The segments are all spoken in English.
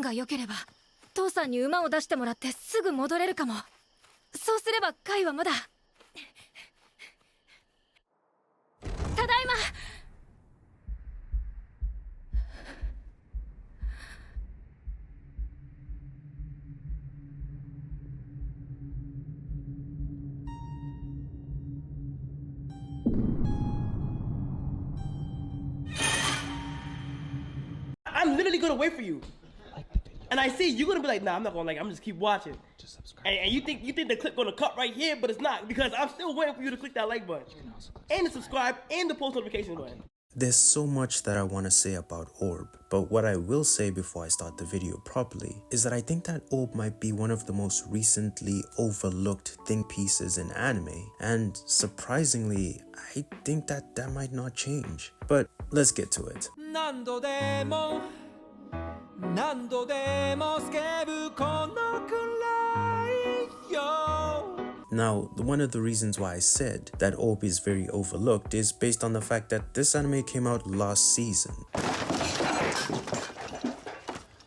が良ければ父さんに馬を出してもらってすぐ戻れるかも。そうすればカイはまだ。ただいま。I'm literally gonna wait for you. And I see you're gonna be like, nah, I'm not gonna like. I'm just keep watching. Just subscribe. And you think the clip gonna cut right here, but it's not because I'm still waiting for you to click that like button and the subscribe and the post notification button. There's so much that I want to say about Orb, but what I will say before I start the video properly is that I think that Orb might be one of the most recently overlooked think pieces in anime, and surprisingly, I think that that might not change. But let's get to it. 何度でもスケブこのくらいよ Now, one of the reasons why I said that Orb is very overlooked is based on the fact that this anime came out last season.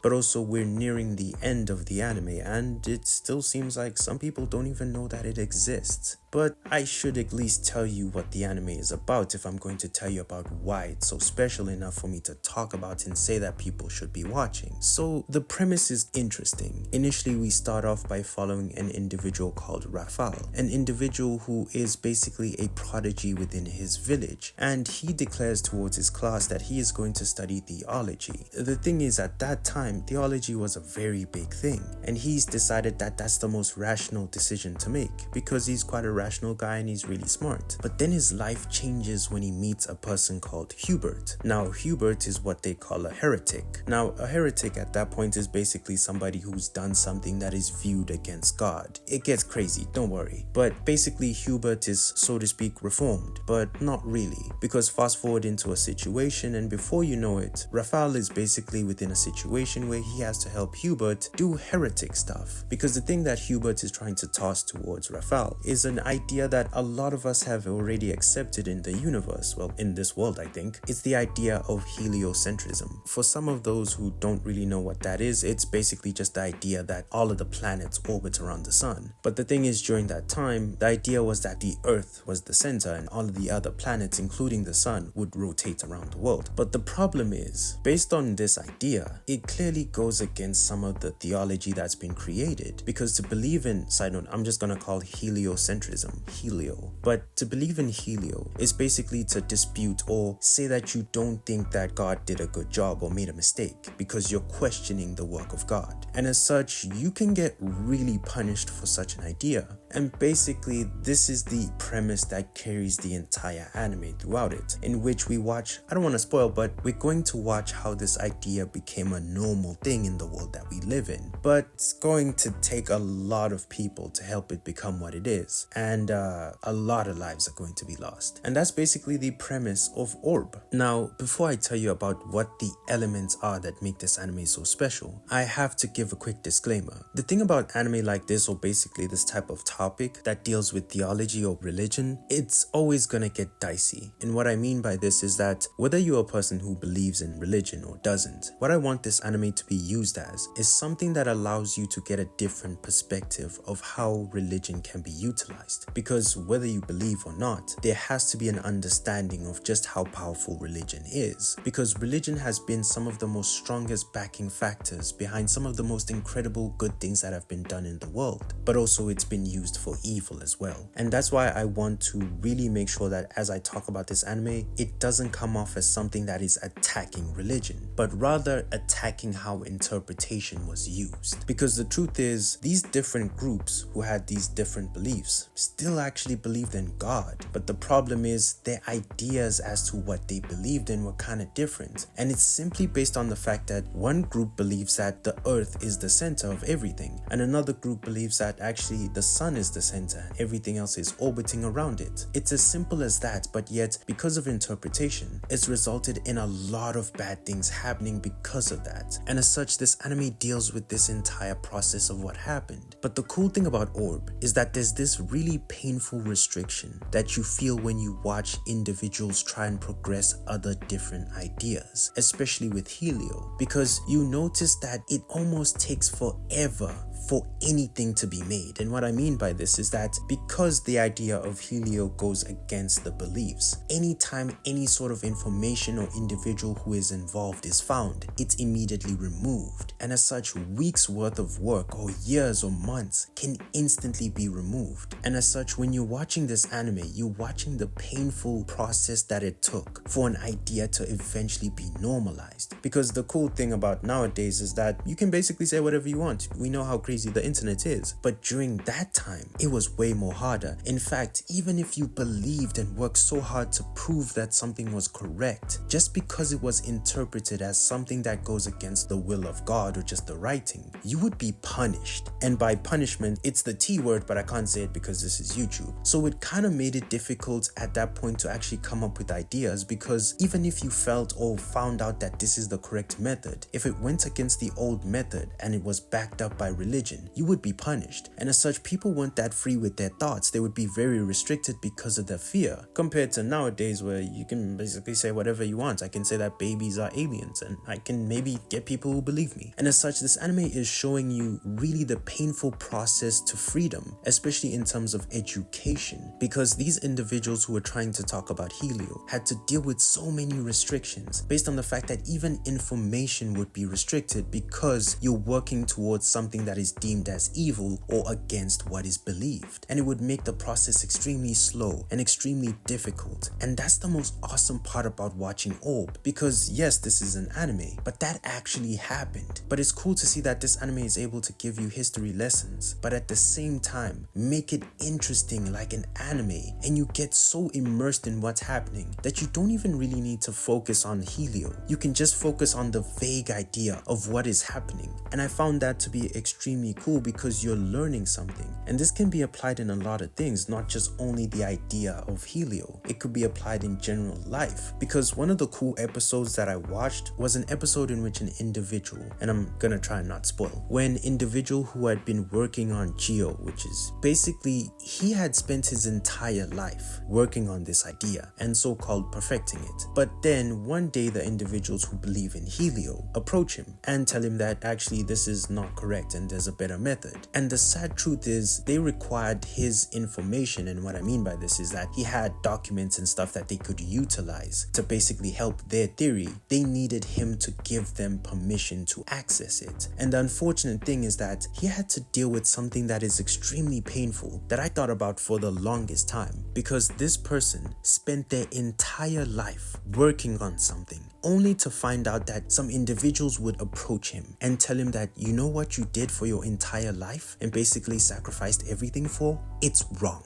But also we're nearing the end of the anime and it still seems like some people don't even know that it exists. But I should at least tell you what the anime is about if I'm going to tell you about why it's so special enough for me to talk about and say that people should be watching. So the premise is interesting. Initially we start off by following an individual called Rafal, an individual who is basically a prodigy within his village, and he declares towards his class that he is going to study theology. The thing is, at that time theology was a very big thing, and he's decided that that's the most rational decision to make because he's quite a rational guy and he's really smart. But then his life changes when he meets a person called Hubert. Now Hubert is what they call a heretic. Now a heretic at that point is basically somebody who's done something that is viewed against God. It gets crazy, don't worry. But basically Hubert is, so to speak, reformed, but not really, because fast forward into a situation and before you know it, Rafal is basically within a situation where he has to help Hubert do heretic stuff. Because the thing that Hubert is trying to toss towards Rafal is an idea that a lot of us have already accepted in the universe, well, in this world I think. It's the idea of heliocentrism. For some of those who don't really know what that is, it's basically just the idea that all of the planets orbit around the sun. But the thing is, during that time, the idea was that the Earth was the center and all of the other planets, including the sun, would rotate around the world. But the problem is, based on this idea, it clearly goes against some of the theology that's been created, because to believe in, side note, I'm just gonna call heliocentrism helio, but to believe in helio is basically to dispute or say that you don't think that God did a good job or made a mistake because you're questioning the work of God, and as such you can get really punished for such an idea. And basically this is the premise that carries the entire anime throughout it, in which we watch, I don't want to spoil, but we're going to watch how this idea became a normal thing in the world that we live in, but it's going to take a lot of people to help it become what it is, and a lot of lives are going to be lost. And that's basically the premise of Orb. Now before I tell you about what the elements are that make this anime so special, I have to give a quick disclaimer. The thing about anime like this, or basically this type of topic that deals with theology or religion, it's always gonna get dicey. And what I mean by this is that whether you're a person who believes in religion or doesn't, what I want this anime to be used as is something that allows you to get a different perspective of how religion can be utilized. Because whether you believe or not, there has to be an understanding of just how powerful religion is. Because religion has been some of the most strongest backing factors behind some of the most incredible good things that have been done in the world. But also it's been used for evil as well. And that's why I want to really make sure that as I talk about this anime, it doesn't come off as something that is attacking religion, but rather attacking how interpretation was used. Because the truth is, these different groups who had these different beliefs still actually believed in God, but the problem is their ideas as to what they believed in were kind of different. And it's simply based on the fact that one group believes that the earth is the center of everything, and another group believes that actually the sun sun is the center and everything else is orbiting around it. It's as simple as that, but yet because of interpretation, it's resulted in a lot of bad things happening because of that. And as such, this anime deals with this entire process of what happened. But the cool thing about Orb is that there's this really painful restriction that you feel when you watch individuals try and progress other different ideas, especially with Helio, because you notice that it almost takes forever for anything to be made. And what I mean by this is that because the idea of Helio goes against the beliefs, anytime any sort of information or individual who is involved is found, it's immediately removed. And as such, weeks worth of work or years or months can instantly be removed. And as such, when you're watching this anime, you're watching the painful process that it took for an idea to eventually be normalized. Because the cool thing about nowadays is that you can basically say whatever you want. We know how crazy the internet is, but during that time it was way more harder. In fact, even if you believed and worked so hard to prove that something was correct, just because it was interpreted as something that goes against the will of God or just the writing, you would be punished. And by punishment, it's the T word, but I can't say it because this is YouTube. So it kind of made it difficult at that point to actually come up with ideas, because even if you felt or found out that this is the correct method, if it went against the old method and it was backed up by religion, you would be punished. And as such, people weren't that free with their thoughts. They would be very restricted because of their fear, compared to nowadays where you can basically say whatever you want. I can say that babies are aliens and I can maybe get people who believe me. And as such, this anime is showing you really the painful process to freedom, especially in terms of education, because these individuals who were trying to talk about Helio had to deal with so many restrictions based on the fact that even information would be restricted because you're working towards something that is deemed as evil or against what is believed. And it would make the process extremely slow and extremely difficult. And that's the most awesome part about watching Orb, because yes, this is an anime, but that actually happened. But it's cool to see that this anime is able to give you history lessons, but at the same time make it interesting like an anime, and you get so immersed in what's happening that you don't even really need to focus on Helio. You can just focus on the vague idea of what is happening. And I found that to be extremely cool because you're learning something. And this can be applied in a lot of things, not just only the idea of Helio. It could be applied in general life, because one of the cool episodes that I watched was an episode in which an individual, and I'm gonna try and not spoil, when individual who had been working on Geo, which is basically he had spent his entire life working on this idea and so-called perfecting it. But then one day the individuals who believe in Helio approach him and tell him that actually this is not correct and there's a better method. And the sad truth is they required his information, and what I mean by this is that he had documents and stuff that they could utilize to basically help their theory. They needed him to give them permission to access it. And the unfortunate thing is that he had to deal with something that is extremely painful that I thought about for the longest time, because this person spent their entire life working on something only to find out that some individuals would approach him and tell him that, you know what you did for your entire life and basically sacrificed everything for? It's wrong.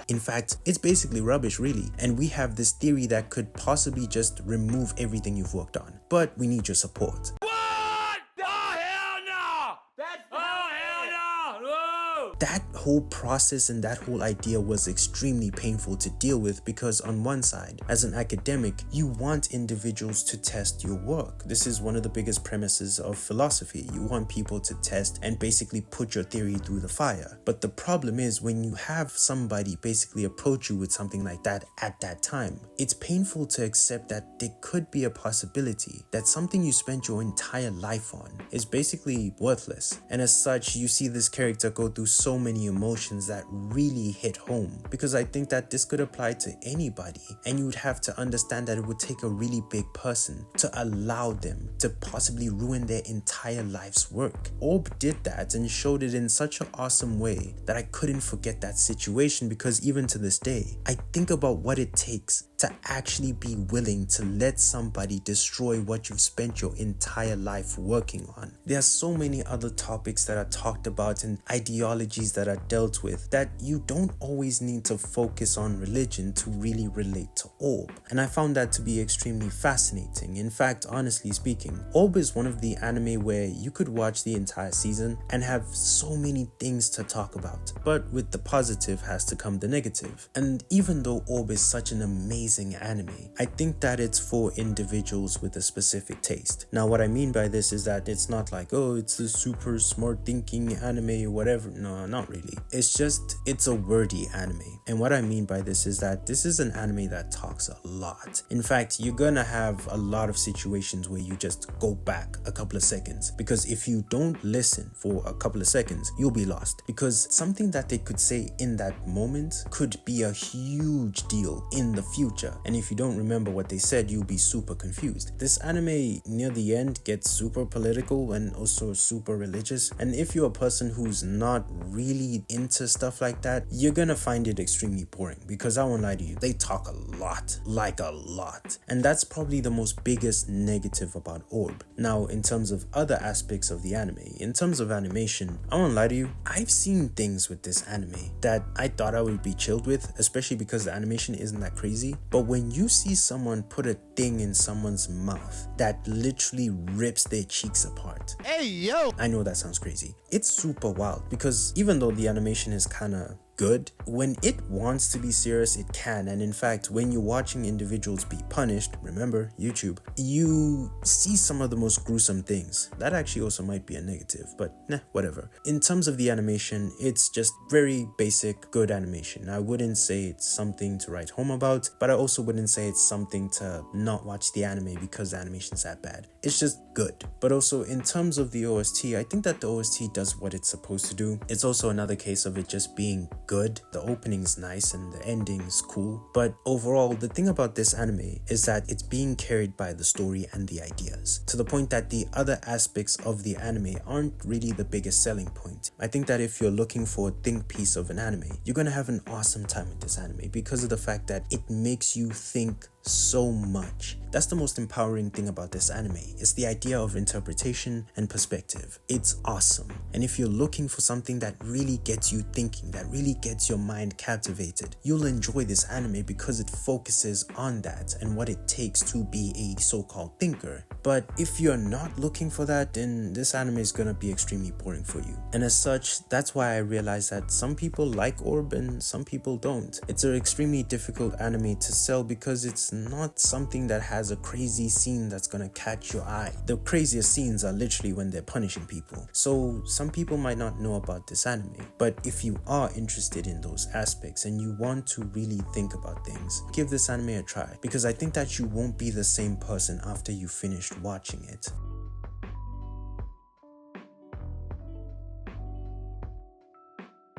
In fact, it's basically rubbish really, and we have this theory that could possibly just remove everything you've worked on, but we need your support. That whole process and that whole idea was extremely painful to deal with, because on one side, as an academic, you want individuals to test your work. This is one of the biggest premises of philosophy. You want people to test and basically put your theory through the fire. But the problem is when you have somebody basically approach you with something like that at that time, it's painful to accept that there could be a possibility that something you spent your entire life on is basically worthless. And as such, you see this character go through so many emotions that really hit home, because I think that this could apply to anybody, and you would have to understand that it would take a really big person to allow them to possibly ruin their entire life's work. Orb did that and showed it in such an awesome way that I couldn't forget that situation, because even to this day I think about what it takes to actually be willing to let somebody destroy what you've spent your entire life working on. There are so many other topics that are talked about and ideologies that are dealt with that you don't always need to focus on religion to really relate to Orb. And I found that to be extremely fascinating. In fact, honestly speaking, Orb is one of the anime where you could watch the entire season and have so many things to talk about. But with the positive has to come the negative. And even though Orb is such an amazing anime, I think that it's for individuals with a specific taste. Now, what I mean by this is that it's not like, oh, it's a super smart thinking anime or whatever. No, not really. It's a wordy anime. And what I mean by this is that this is an anime that talks a lot. In fact, you're gonna have a lot of situations where you just go back a couple of seconds, because if you don't listen for a couple of seconds, you'll be lost, because something that they could say in that moment could be a huge deal in the future. And if you don't remember what they said, you'll be super confused. This anime near the end gets super political and also super religious. And if you're a person who's not really into stuff like that, you're gonna find it extremely boring, because I won't lie to you, they talk a lot, like a lot. And that's probably the most biggest negative about Orb. Now, in terms of other aspects of the anime, in terms of animation, I won't lie to you, I've seen things with this anime that I thought I would be chilled with, especially because the animation isn't that crazy. But when you see someone put a thing in someone's mouth that literally rips their cheeks apart, Hey, yo! I know that sounds crazy. It's super wild, because even though the animation is kind of good, when it wants to be serious, it can. And in fact, when you're watching individuals be punished, remember YouTube, you see some of the most gruesome things. That actually also might be a negative, but nah, whatever. In terms of the animation, it's just very basic, good animation. I wouldn't say it's something to write home about, but I also wouldn't say it's something to not watch the anime because the animation's that bad. It's just good. But also in terms of the OST, I think that the OST does what it's supposed to do. It's also another case of it just being good. The opening's nice and the ending's cool. But overall, the thing about this anime is that it's being carried by the story and the ideas, to the point that the other aspects of the anime aren't really the biggest selling point. I think that if you're looking for a think piece of an anime, you're gonna have an awesome time with this anime because of the fact that it makes you think so much. That's the most empowering thing about this anime. It's the idea of interpretation and perspective. It's awesome. And if you're looking for something that really gets you thinking, that really gets your mind captivated, you'll enjoy this anime because it focuses on that and what it takes to be a so-called thinker. But if you're not looking for that, then this anime is gonna be extremely boring for you. And as such, that's why I realized that some people like Orb and some people don't. It's an extremely difficult anime to sell because it's not something that has a crazy scene that's gonna catch your eye. The craziest scenes are literally when they're punishing people. So some people might not know about this anime, but if you are interested in those aspects and you want to really think about things, give this anime a try, because I think that you won't be the same person after you finished watching it.